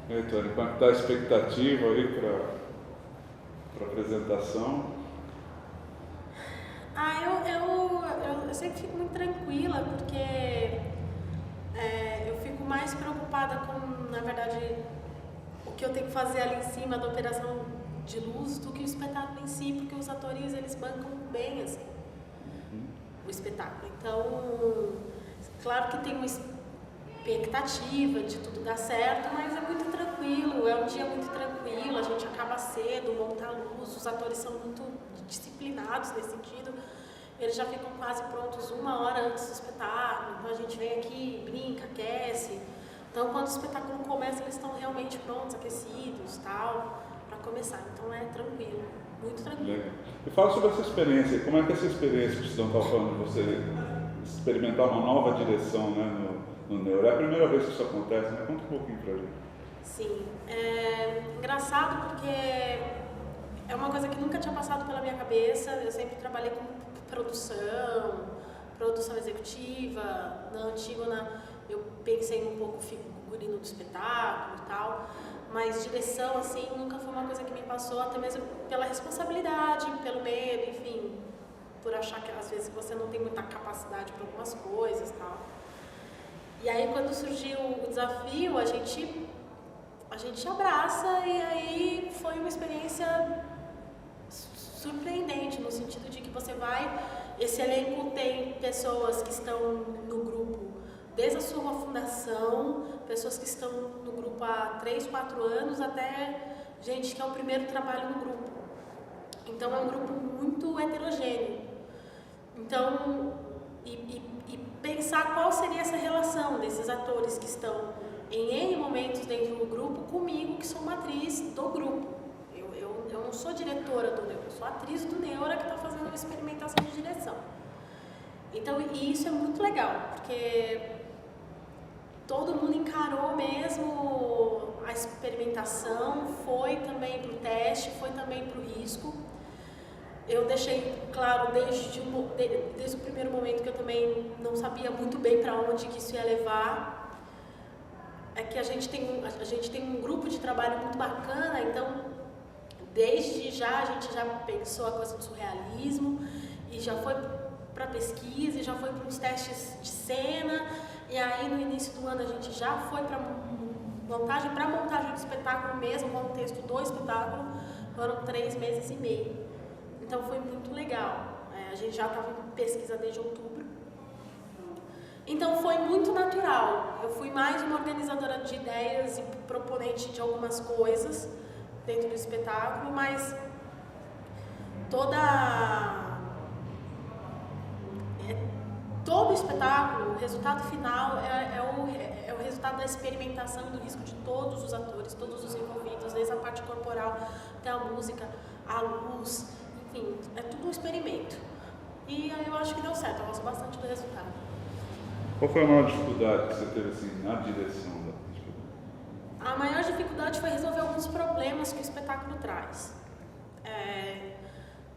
E aí, Tony, como é que está a expectativa aí para a apresentação? Eu sempre fico muito tranquila, porque eu fico mais preocupada com, na verdade, o que eu tenho que fazer ali em cima da operação de luz do que o espetáculo em si, porque os atores, eles bancam bem, assim, o espetáculo. Então, claro que tem uma expectativa de tudo dar certo, mas é muito tranquilo, é um dia muito tranquilo, a gente acaba cedo, monta a luz, os atores são muito disciplinados nesse sentido, eles já ficam quase prontos 1 hora antes do espetáculo, então a gente vem aqui, brinca, aquece, então quando o espetáculo começa eles estão realmente prontos, aquecidos, tal, para começar, então é tranquilo, muito tranquilo. Legal. E fala sobre essa experiência, como é que essa experiência que vocês estão falando, de você experimentar uma nova direção, né, no Neuro? É a primeira vez que isso acontece, né? Conta um pouquinho pra gente. Sim, é engraçado porque é uma coisa que nunca tinha passado pela minha cabeça. Eu sempre trabalhei com produção executiva. Na Antígona eu pensei um pouco figurino do espetáculo e tal, mas direção assim nunca foi uma coisa que me passou, até mesmo pela responsabilidade, pelo medo, enfim, por achar que às vezes você não tem muita capacidade para algumas coisas e tal. E aí quando surgiu o desafio, a gente abraça, e aí foi uma experiência surpreendente, no sentido de que você vai, esse elenco tem pessoas que estão no grupo desde a sua fundação, pessoas que estão no grupo há 3, 4 anos, até gente que é o primeiro trabalho no grupo. Então é um grupo muito heterogêneo. Então, e pensar qual seria essa relação desses atores que estão em N momentos dentro do grupo comigo, que sou uma atriz do grupo. Eu não sou diretora do Neura, eu sou atriz do Neura que está fazendo uma experimentação de direção. Então, e isso é muito legal, porque todo mundo encarou mesmo a experimentação, foi também para o teste, foi também para o risco. Eu deixei claro desde o primeiro momento que eu também não sabia muito bem para onde que isso ia levar. É que a gente tem um grupo de trabalho muito bacana, então desde já a gente já pensou a coisa do surrealismo e já foi para pesquisa e já foi para uns testes de cena, e aí no início do ano a gente já foi para montagem do espetáculo mesmo, com o texto do espetáculo, foram 3 meses e meio. Então foi muito legal. A gente já estava em pesquisa desde outubro. Então foi muito natural. Eu fui mais uma organizadora de ideias e proponente de algumas coisas dentro do espetáculo, mas todo o espetáculo, o resultado final é o resultado da experimentação e do risco de todos os atores, todos os envolvidos, desde a parte corporal até a música, a luz, enfim, é tudo um experimento. E aí eu acho que deu certo, eu gosto bastante do resultado. Qual foi a maior dificuldade que você teve assim, na direção da espetáculo? A maior dificuldade foi resolver alguns problemas que o espetáculo traz.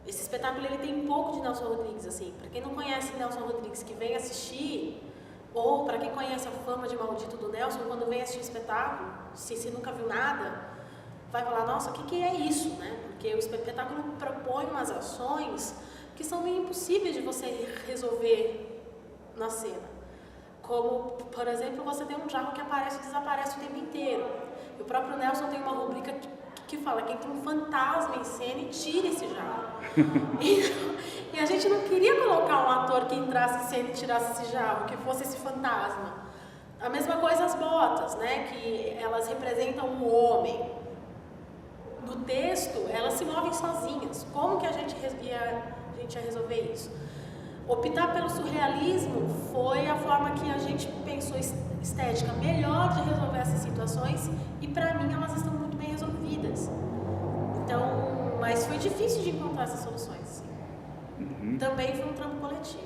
Esse espetáculo ele tem um pouco de Nelson Rodrigues, assim. Para quem não conhece Nelson Rodrigues, que vem assistir, ou para quem conhece a fama de maldito do Nelson, quando vem assistir o espetáculo, se nunca viu nada, vai falar, nossa, o que é isso, né? Porque o espetáculo propõe umas ações que são meio impossíveis de você resolver na cena. Como, por exemplo, você tem um jarro que aparece e desaparece o tempo inteiro. E o próprio Nelson tem uma rubrica que fala que entra um fantasma em cena e tira esse jarro. E a gente não queria colocar um ator que entrasse em cena e tirasse esse jarro, que fosse esse fantasma. A mesma coisa as botas, né? Que elas representam um homem. No texto, elas se movem sozinhas. Como que a gente ia resolver isso? Optar pelo surrealismo foi a forma que a gente pensou estética melhor de resolver essas situações, e para mim elas estão muito bem resolvidas. Então, mas foi difícil de encontrar essas soluções. Assim. Também foi um trampo coletivo.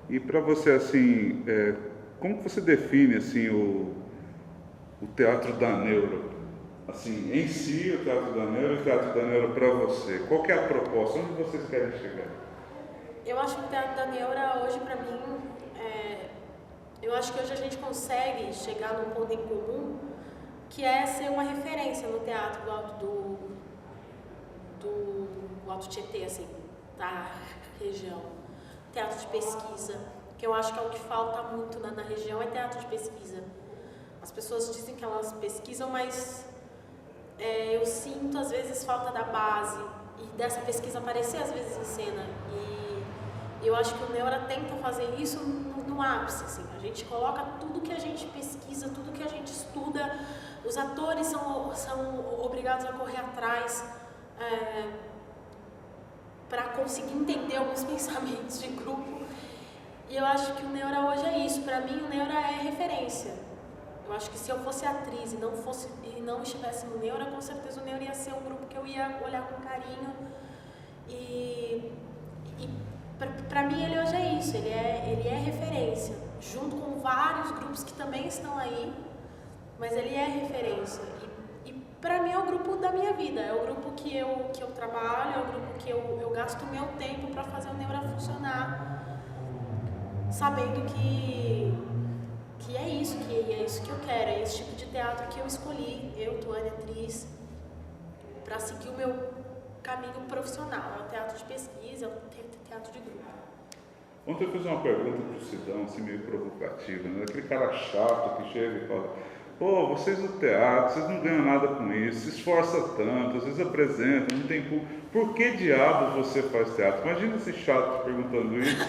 E para você, assim, como que você define assim o teatro da Neuro? Assim, em si, o teatro da Neuro e o teatro da Neuro para você. Qual que é a proposta? Onde vocês querem chegar? Eu acho que o teatro da Neura hoje, para mim, eu acho que hoje a gente consegue chegar num ponto em comum que é ser uma referência no teatro do Alto Tietê, assim, da região. Teatro de pesquisa, que eu acho que é o que falta muito na região, é teatro de pesquisa. As pessoas dizem que elas pesquisam, mas eu sinto às vezes falta da base e dessa pesquisa aparecer às vezes em cena. E eu acho que o Neura tenta fazer isso no ápice, assim. A gente coloca tudo que a gente pesquisa, tudo que a gente estuda. Os atores são obrigados a correr atrás para conseguir entender alguns pensamentos de grupo. E eu acho que o Neura hoje é isso. Para mim, o Neura é referência. Eu acho que se eu fosse atriz e não estivesse no Neura, com certeza o Neura ia ser um grupo que eu ia olhar com carinho. E para mim ele hoje é isso, ele é referência, junto com vários grupos que também estão aí, mas ele é referência. E para mim é o grupo da minha vida, é o grupo que eu trabalho, é o grupo que eu gasto meu tempo para fazer o Neura funcionar, sabendo que é isso que eu quero, é esse tipo de teatro que eu escolhi, eu, Tuane, atriz, para seguir o meu caminho profissional. É o teatro de pesquisa, é o teatro de grupo. Ontem eu fiz uma pergunta para o Sidão, assim, meio provocativa, né? Aquele cara chato que chega e fala: pô, vocês do teatro, vocês não ganham nada com isso, se esforça tanto, às vezes apresentam, não tem público. Por que diabos você faz teatro? Imagina esse chato te perguntando isso.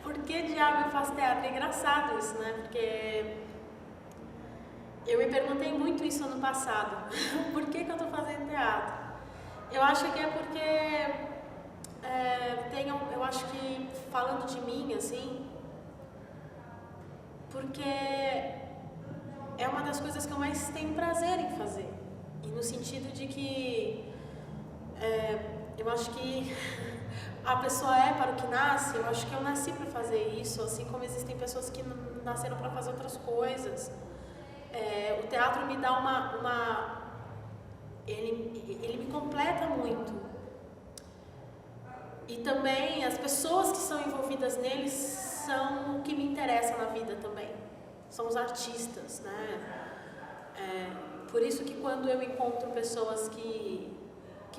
Por que diabo eu faço teatro? É engraçado isso, né? Porque eu me perguntei muito isso ano passado. Por que eu estou fazendo teatro? Eu acho que é porque eu acho que, falando de mim, assim, porque é uma das coisas que eu mais tenho prazer em fazer. E no sentido de que eu acho que a pessoa é para o que nasce. Eu acho que eu nasci para fazer isso, assim como existem pessoas que nasceram para fazer outras coisas. O teatro me dá ele me completa muito. E também as pessoas que são envolvidas nele são o que me interessa na vida também. São os artistas, né? Por isso que quando eu encontro pessoas que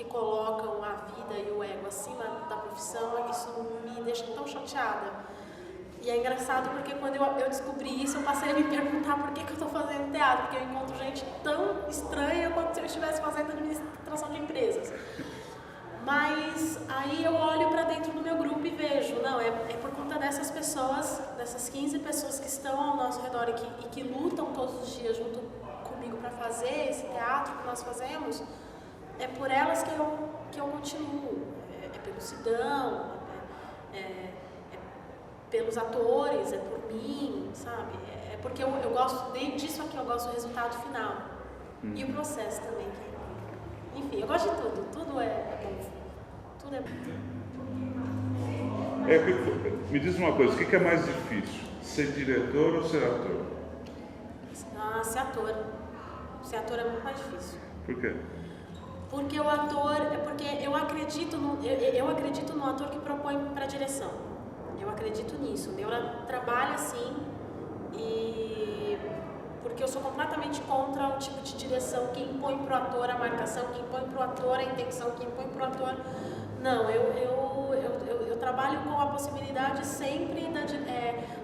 colocam a vida e o ego acima da profissão, isso me deixa tão chateada. E é engraçado porque quando eu descobri isso, eu passei a me perguntar por que eu estou fazendo teatro, porque eu encontro gente tão estranha quanto se eu estivesse fazendo administração de empresas. Mas aí eu olho para dentro do meu grupo e vejo, não, é por conta dessas pessoas, dessas 15 pessoas que estão ao nosso redor e que lutam todos os dias junto comigo para fazer esse teatro que nós fazemos, é por elas que eu continuo. É pelo Sidão, pelos atores, é por mim, sabe? É porque eu gosto disso aqui, eu gosto do resultado final. E o processo também. Enfim, eu gosto de tudo. Tudo é bom. Tudo é bom. Me diz uma coisa, o que é mais difícil? Ser diretor ou ser ator? Ser ator. Ser ator é muito mais difícil. Por quê? Porque o ator... Porque eu acredito no ator que propõe para a direção. Eu acredito nisso. Eu trabalho assim porque eu sou completamente contra o tipo de direção que impõe pro ator a marcação, que impõe pro ator a intenção, que impõe pro ator... Não, eu trabalho com a possibilidade sempre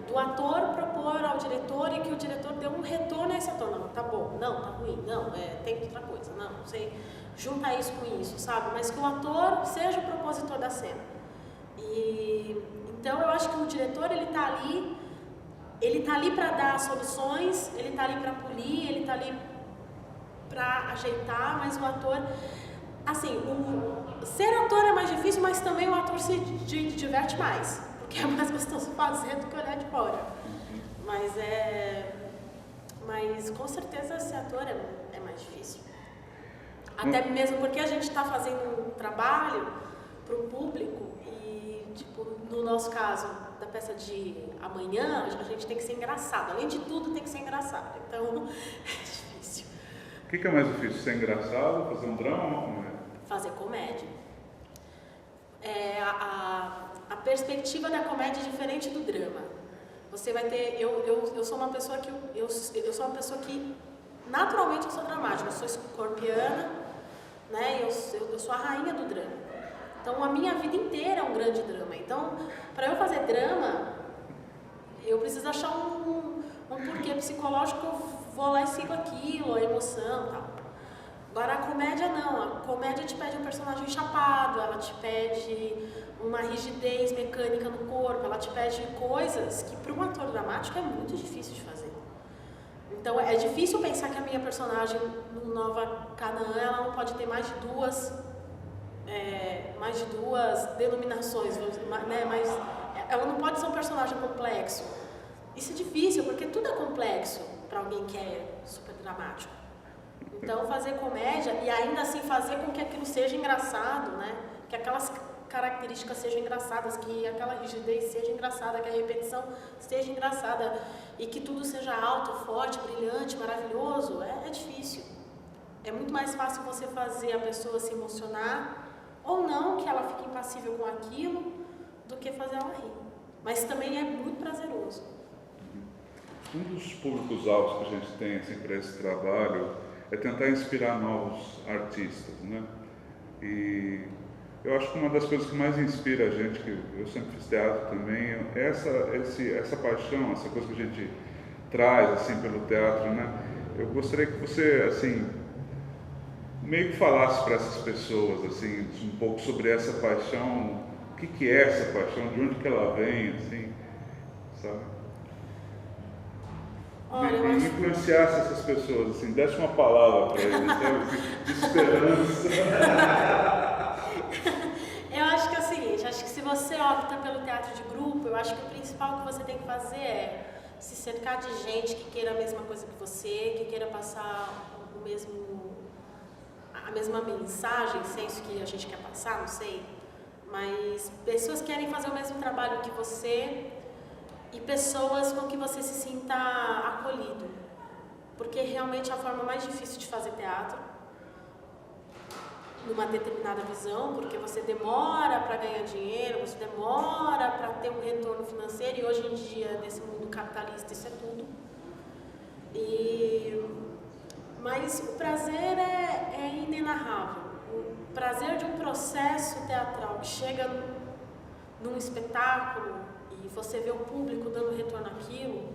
do ator propor ao diretor e que o diretor dê um retorno a esse ator. Não, tá bom, não, tá ruim, não, tem outra coisa, não sei, junta isso com isso, sabe? Mas que o ator seja o propositor da cena. Então eu acho que o diretor, ele tá ali para dar soluções, ele tá ali para polir, ele tá ali para ajeitar, mas o ator... Assim, ser ator é mais difícil, mas também o ator se diverte mais, porque é mais gostoso fazer do que olhar de fora. Mas com certeza ser ator é mais difícil. Até mesmo porque a gente está fazendo um trabalho para o público e, tipo, no nosso caso, da peça de amanhã, a gente tem que ser engraçado. Além de tudo, tem que ser engraçado. Então, é difícil. O que é mais difícil? Ser engraçado, fazer um drama ou uma comédia? Fazer comédia. A perspectiva da comédia é diferente do drama. Você vai ter... Eu sou uma pessoa que... Eu sou uma pessoa que naturalmente eu sou dramática, eu sou escorpiana, né? Eu sou a rainha do drama. Então a minha vida inteira é um grande drama. Então, para eu fazer drama, eu preciso achar um porquê psicológico que eu vou lá e sigo aquilo, a emoção e tal. Agora a comédia não, a comédia te pede um personagem chapado, ela te pede uma rigidez mecânica no corpo, ela te pede coisas que para um ator dramático é muito difícil de fazer. Então é difícil pensar que a minha personagem no Nova Canaã ela não pode ter mais de duas denominações, né? Mas ela não pode ser um personagem complexo. Isso é difícil, porque tudo é complexo para alguém que é super dramático. Então fazer comédia e ainda assim fazer com que aquilo seja engraçado, né? Que aquelas características sejam engraçadas, que aquela rigidez seja engraçada, que a repetição seja engraçada e que tudo seja alto, forte, brilhante, maravilhoso, é difícil. É muito mais fácil você fazer a pessoa se emocionar ou não, que ela fique impassível com aquilo, do que fazer ela rir. Mas também é muito prazeroso. Um dos públicos-alvos que a gente tem assim, para esse trabalho é tentar inspirar novos artistas, né? E eu acho que uma das coisas que mais inspira a gente, que eu sempre fiz teatro também, é essa paixão, essa coisa que a gente traz assim pelo teatro, né? Eu gostaria que você assim meio que falasse para essas pessoas assim um pouco sobre essa paixão, o que é essa paixão, de onde que ela vem, assim, sabe? Olha, E influenciasse essas pessoas, assim, desse uma palavra para eles, sabe? De esperança. Eu acho que é o seguinte, acho que se você opta pelo teatro de grupo, eu acho que o principal que você tem que fazer é se cercar de gente que queira a mesma coisa que você, que queira passar a mesma mensagem, se é isso que a gente quer passar, não sei. Mas pessoas que querem fazer o mesmo trabalho que você e pessoas com que você se sinta acolhido. Porque realmente é a forma mais difícil de fazer teatro, numa determinada visão, porque você demora para ganhar dinheiro, você demora para ter um retorno financeiro, e hoje em dia, nesse mundo capitalista, isso é tudo. Mas o prazer é inenarrável. O prazer de um processo teatral que chega num espetáculo e você vê o público dando retorno àquilo,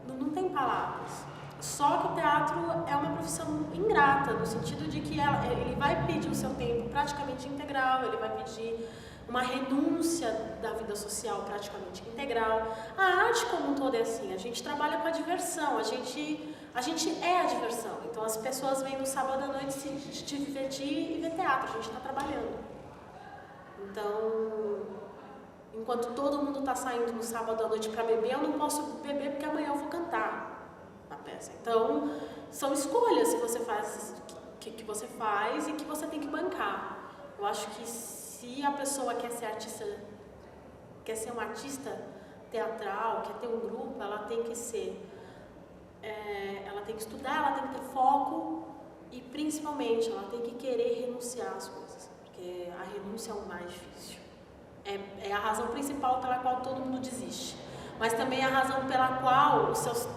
não tem palavras. Só que o teatro é uma profissão ingrata, no sentido de que ele vai pedir o seu tempo praticamente integral, ele vai pedir uma renúncia da vida social praticamente integral. A arte como um todo é assim, a gente trabalha com a diversão, a gente é a diversão. Então as pessoas vêm no sábado à noite se divertir e ver teatro, a gente está trabalhando. Então, enquanto todo mundo está saindo no sábado à noite para beber, eu não posso beber porque amanhã eu vou cantar na peça. Então, são escolhas que você faz e que você tem que bancar. Eu acho que se a pessoa quer ser um artista teatral, quer ter um grupo, ela tem que estudar, ela tem que ter foco e principalmente ela tem que querer renunciar às coisas, porque a renúncia é o mais difícil. É a razão principal pela qual todo mundo desiste, mas também é a razão pela qual os seus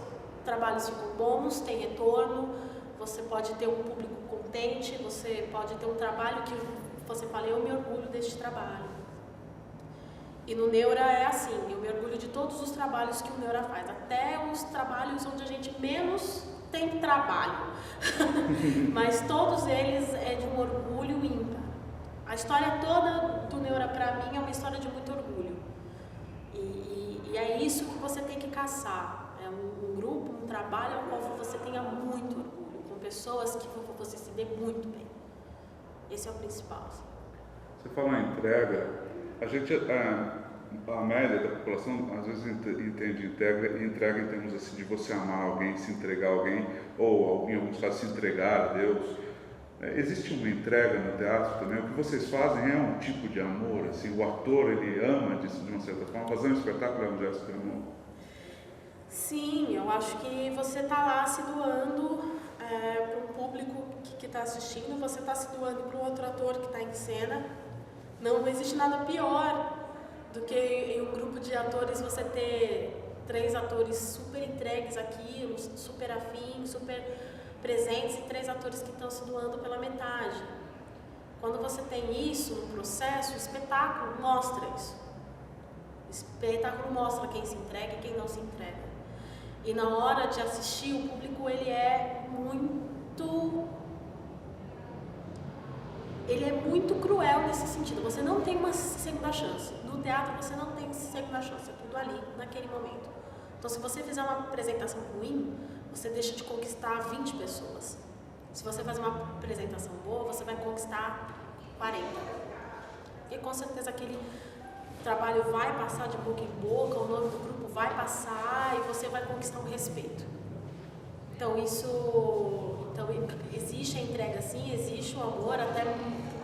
trabalhos ficam bons, tem retorno, você pode ter um público contente, você pode ter um trabalho que você fala, eu me orgulho deste trabalho. E no Neura é assim, eu me orgulho de todos os trabalhos que o Neura faz, até os trabalhos onde a gente menos tem trabalho, mas todos eles é de um orgulho ímpar. A história toda do Neura para mim é uma história de muito orgulho. E é isso que você tem que caçar. É um grupo, um trabalho ao qual você tenha muito orgulho, com pessoas que você se dê muito bem. Esse é o principal. Você fala em entrega, a média da população às vezes entende entrega em termos assim, de você amar alguém, se entregar a alguém, ou em alguns casos se entregar a Deus. Existe uma entrega no teatro também? O que vocês fazem é um tipo de amor? Assim, o ator ele ama de uma certa forma? Fazer um espetáculo é um gesto de amor? Sim, eu acho que você está lá se doando para um público que está assistindo, você está se doando para um outro ator que está em cena. Não existe nada pior do que em um grupo de atores você ter 3 atores super entregues aqui, super afins, super presentes, e 3 atores que estão se doando pela metade. Quando você tem isso no processo, o espetáculo mostra isso. O espetáculo mostra quem se entrega e quem não se entrega. E na hora de assistir, o público ele é muito cruel nesse sentido. Você não tem uma segunda chance. No teatro você não tem segunda chance, é tudo ali, naquele momento. Então, se você fizer uma apresentação ruim, você deixa de conquistar 20 pessoas. Se você faz uma apresentação boa, você vai conquistar 40. E com certeza aquele trabalho vai passar de boca em boca, o nome do grupo vai passar e você vai conquistar um respeito. Então, existe a entrega sim, existe o amor, até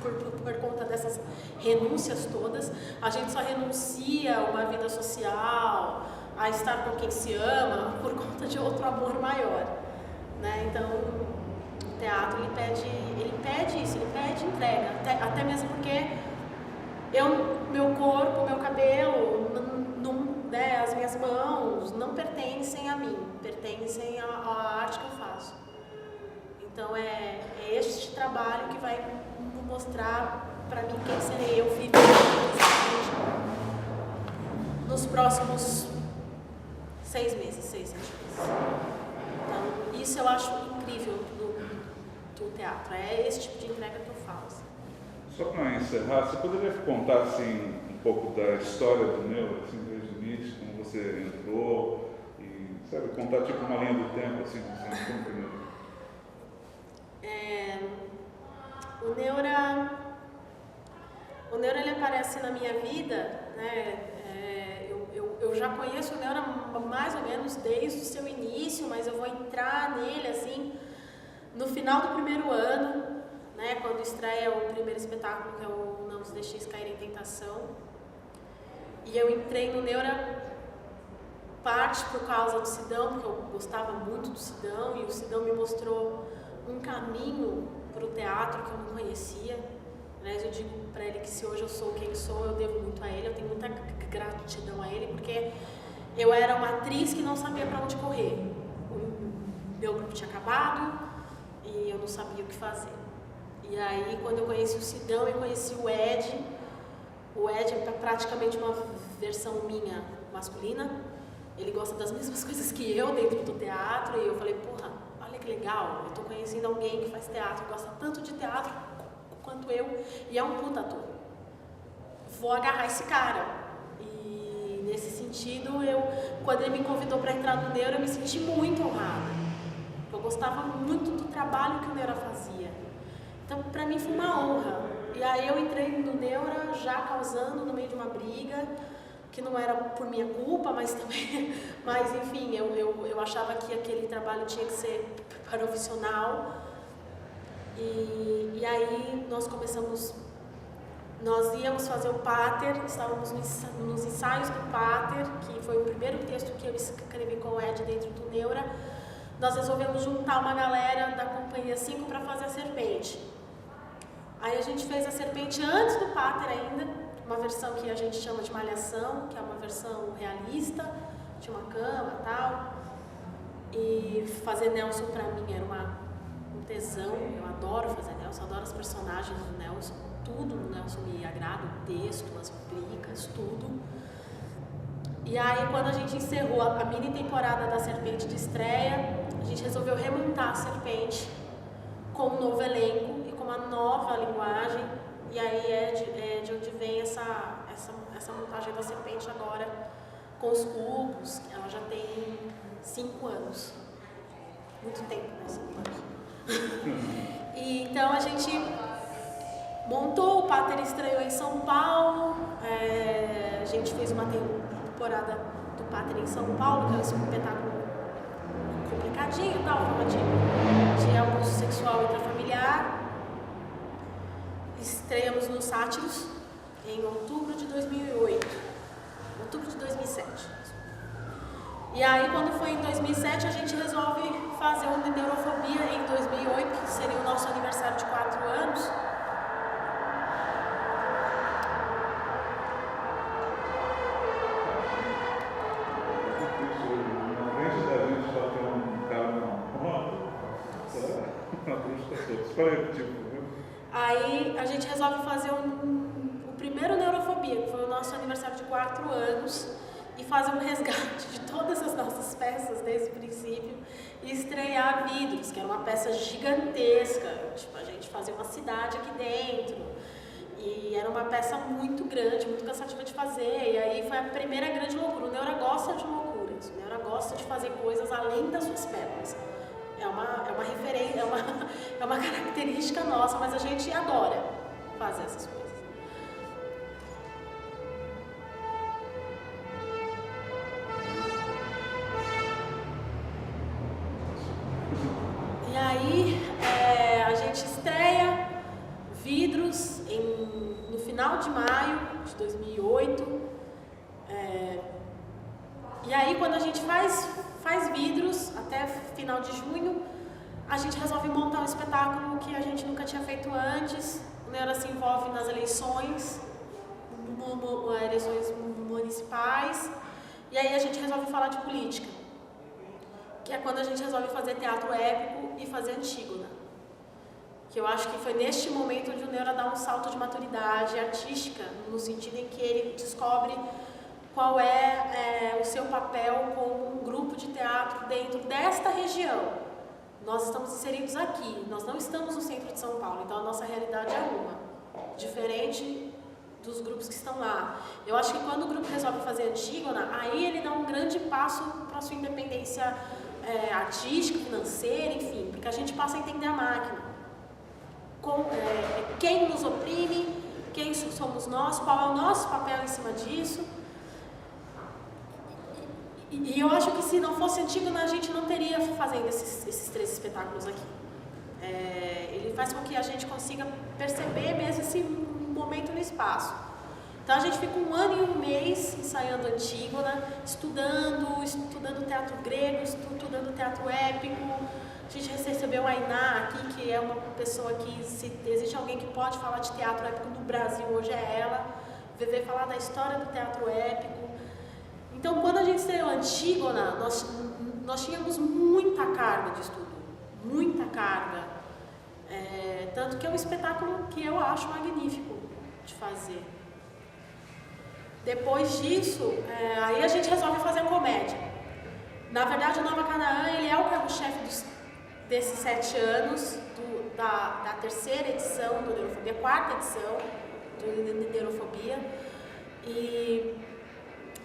por conta dessas renúncias todas. A gente só renuncia a uma vida social, a estar com quem se ama, por conta de outro amor maior, né? Então, o teatro, ele pede isso, ele pede entrega, até mesmo porque meu corpo, meu cabelo, né, as minhas mãos não pertencem a mim, pertencem à arte que eu faço. Então é este trabalho que vai mostrar para mim quem serei eu nos próximos 6 meses, 6, 7 meses. Então isso eu acho incrível do teatro, é esse tipo de entrega que eu faço. Só para encerrar, você poderia contar assim, um pouco da história do Neura, assim, desde o início, como você entrou, e sabe, contar tipo uma linha do tempo, assim, como primeiro? O Neura ele aparece na minha vida, né? Eu já conheço o Neura mais ou menos desde o seu início, mas eu vou entrar nele assim no final do primeiro ano, né? Quando estreia o primeiro espetáculo, que é o Não Nos Deixeis Cair em Tentação. E eu entrei no Neura parte por causa do Sidão, porque eu gostava muito do Sidão, e o Sidão me mostrou um caminho para o teatro que eu não conhecia. Aliás, eu digo para ele que se hoje eu sou quem sou, eu devo muito a ele, eu tenho muita gratidão a ele, porque eu era uma atriz que não sabia para onde correr. O meu grupo tinha acabado e eu não sabia o que fazer. E aí, quando eu conheci o Sidão e conheci o Ed é praticamente uma versão minha masculina. Ele gosta das mesmas coisas que eu dentro do teatro, e eu falei, porra, olha que legal, eu tô conhecendo alguém que faz teatro, gosta tanto de teatro quanto eu, e é um puta ator. Vou agarrar esse cara. E nesse sentido, quando ele me convidou para entrar no Neura, eu me senti muito honrada. Eu gostava muito do trabalho que o Neura fazia. Então, para mim foi uma honra. E aí eu entrei no Neura já causando no meio de uma briga, que não era por minha culpa, mas também, mas enfim, eu achava que aquele trabalho tinha que ser profissional. E aí nós íamos fazer o Pater, estávamos nos ensaios do Pater, que foi o primeiro texto que eu escrevi com o Ed dentro do Neura. Nós resolvemos juntar uma galera da Companhia 5 para fazer a Serpente. Aí a gente fez a Serpente antes do Pater ainda, uma versão que a gente chama de Malhação, que é uma versão realista, tinha uma cama e tal. E fazer Nelson para mim era um tesão, eu adoro fazer Nelson, adoro as personagens do Nelson, tudo no Nelson me agrada, o texto, as brigas, tudo. E aí quando a gente encerrou a mini temporada da Serpente de estreia, a gente resolveu remontar a Serpente com um novo elenco e com uma nova linguagem. E aí é de onde vem essa montagem da Serpente agora com os cubos, que ela já tem 5 anos. Muito tempo, né? 5 anos. E então a gente montou, o Pater estreou em São Paulo, a gente fez uma temporada do Pater em São Paulo, que é um espetáculo complicadinho, tal, forma de abuso sexual intrafamiliar. Estreamos no Sátiros em outubro de 2008, outubro de 2007. E aí, quando foi em 2007, a gente resolve fazer o Neurofobia em 2008, que seria o nosso aniversário de 4 anos. pode repetir, por favor? Aí a gente resolve fazer o primeiro Neurofobia, que foi o nosso aniversário de 4 anos, e fazer um resgate de todas as nossas peças desde o princípio e estrear Vidros, que era uma peça gigantesca, tipo, a gente fazia uma cidade aqui dentro, e era uma peça muito grande, muito cansativa de fazer, e aí foi a primeira grande loucura. O Neura gosta de loucuras, o Neura gosta de fazer coisas além das suas pernas. É uma referência, é uma característica nossa, mas a gente adora fazer essas coisas. E aí a gente estreia Vidros no final de maio de 2008. E aí quando a gente faz Vidros até final de junho, a gente resolve montar um espetáculo que a gente nunca tinha feito antes. O Neura se envolve nas eleições municipais, e aí a gente resolve falar de política, que é quando a gente resolve fazer teatro épico e fazer Antígona. Que eu acho que foi neste momento onde o Neura dá um salto de maturidade artística, no sentido em que ele descobre qual é o seu papel como um grupo de teatro dentro desta região. Nós estamos inseridos aqui, nós não estamos no centro de São Paulo, então a nossa realidade é uma, diferente dos grupos que estão lá. Eu acho que quando o grupo resolve fazer Antígona, aí ele dá um grande passo para a sua independência artística, financeira, enfim, porque a gente passa a entender a máquina. Quem nos oprime, quem somos nós, qual é o nosso papel em cima disso. E eu acho que se não fosse Antígona, a gente não teria fazendo esses 3 espetáculos aqui. Ele faz com que a gente consiga perceber mesmo esse momento no espaço. Então a gente fica 1 ano e 1 mês ensaiando Antígona, estudando teatro grego, estudando teatro épico. A gente recebeu a Ainá aqui, que é uma pessoa que, se existe alguém que pode falar de teatro épico no Brasil, hoje é ela. Veio falar da história do teatro épico. Então, quando a gente estreou Antígona, nós tínhamos muita carga de estudo, muita carga. Tanto que é um espetáculo que eu acho magnífico de fazer. Depois disso, aí a gente resolve fazer comédia. Na verdade, o Nova Canaã, ele é o carro-chefe desses 7 anos, da 3ª edição do Neurofobia, 4ª edição do Neurofobia.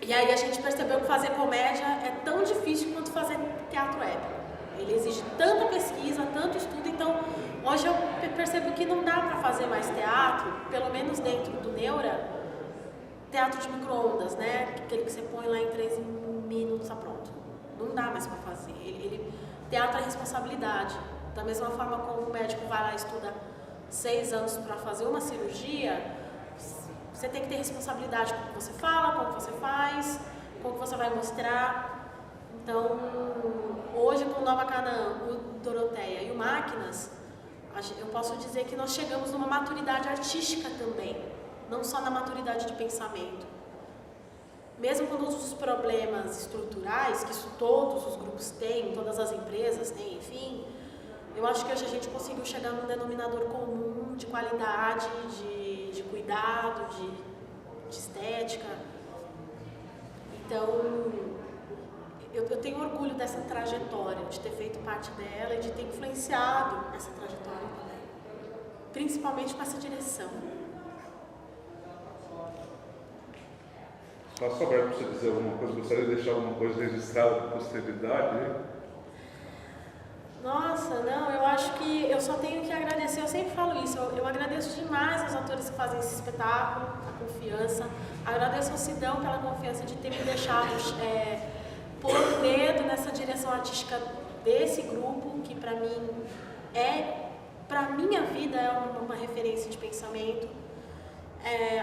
E aí a gente percebeu que fazer comédia é tão difícil quanto fazer teatro épico. Ele exige tanta pesquisa, tanto estudo, então hoje eu percebo que não dá para fazer mais teatro, pelo menos dentro do Neura, teatro de micro-ondas, né? Aquele que você põe lá em 3 minutos, tá pronto. Não dá mais para fazer. Teatro é responsabilidade. Da mesma forma como o médico vai lá e estuda 6 anos para fazer uma cirurgia, você tem que ter responsabilidade com o que você fala, com o que você faz, com o que você vai mostrar. Então, hoje com o Nova Canaã, o Doroteia e o Máquinas, eu posso dizer que nós chegamos numa maturidade artística também, não só na maturidade de pensamento. Mesmo com todos os problemas estruturais, que isso todos os grupos têm, todas as empresas têm, enfim, eu acho que hoje a gente conseguiu chegar num denominador comum de qualidade, de cuidado, de estética. Então, eu tenho orgulho dessa trajetória, de ter feito parte dela e de ter influenciado essa trajetória também, principalmente com essa direção. Só para você dizer alguma coisa, gostaria de deixar alguma coisa registrada para a posteridade? Nossa, não, eu acho que eu só tenho que agradecer, eu sempre falo isso, eu agradeço demais aos atores que fazem esse espetáculo, a confiança, agradeço ao Sidão pela confiança de ter me deixado pôr o dedo nessa direção artística desse grupo, que para mim para minha vida é uma referência de pensamento.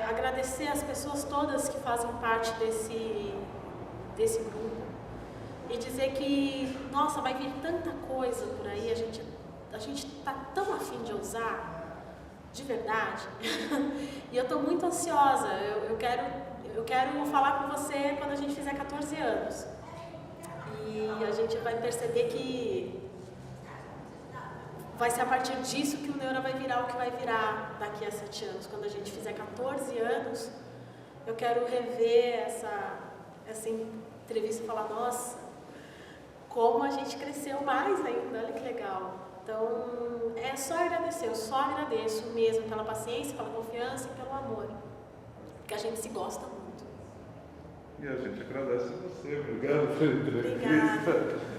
Agradecer as pessoas todas que fazem parte desse grupo e dizer que, nossa, vai vir tanta coisa por aí, a gente tá tão afim de usar, de verdade, e eu estou muito ansiosa, eu quero falar com você quando a gente fizer 14 anos, e a gente vai perceber que vai ser a partir disso que o Neura vai virar o que vai virar daqui a 7 anos. Quando a gente fizer 14 anos, eu quero rever essa entrevista e falar, nossa, como a gente cresceu mais ainda, olha que legal. Então, é só agradecer, eu só agradeço mesmo pela paciência, pela confiança e pelo amor, porque a gente se gosta muito. E a gente agradece a você. Obrigado pela entrevista. Obrigada.